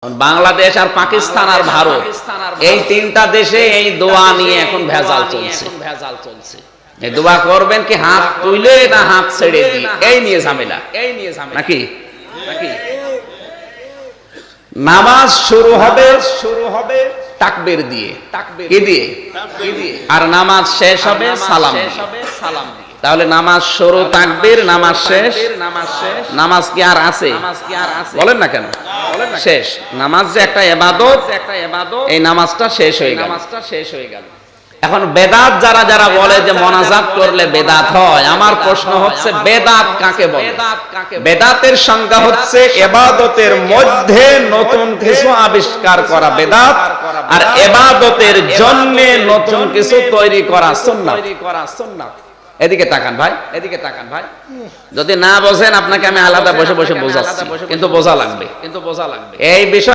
বাংলাদেশ আর পাকিস্তান আর ভারত এই তিনটা দেশে এই দোয়া নিয়ে এখন ভেজাল চলছে। এই দোয়া করবেন কি হাত তুলে না হাত ছেড়ে দিয়ে, এই নিয়ে ঝামেলা নাকি? নামাজ শুরু হবে তাকবীর দিয়ে, কি দিয়ে? আর নামাজ শেষ হবে সালাম দিয়ে। তাহলে নামাজ শুরু তাকবীর, নামাজ শেষ, নামাজ কি আর আছে? বলেন না কেন? শেষ। নামাজ যে একটা ইবাদত, এই নামাজটা শেষ হয়ে গেল। এখন বেদাত যারা বলে যে মোনাজাত করলে বেদাত হয়, আমার প্রশ্ন হচ্ছে বেদাত কাকে বলে? বেদাতের সংজ্ঞা হচ্ছে ইবাদতের মধ্যে নতুন কিছু আবিষ্কার করা বেদাত, আর ইবাদতের জন্য নতুন কিছু তৈরি করা সুন্নাত। এদিকে তাকান ভাই, যদি না বোঝেন আপনাকে আমি আলাদা বসে বোঝাচ্ছি, কিন্তু বোঝা লাগবে এই বিষয়।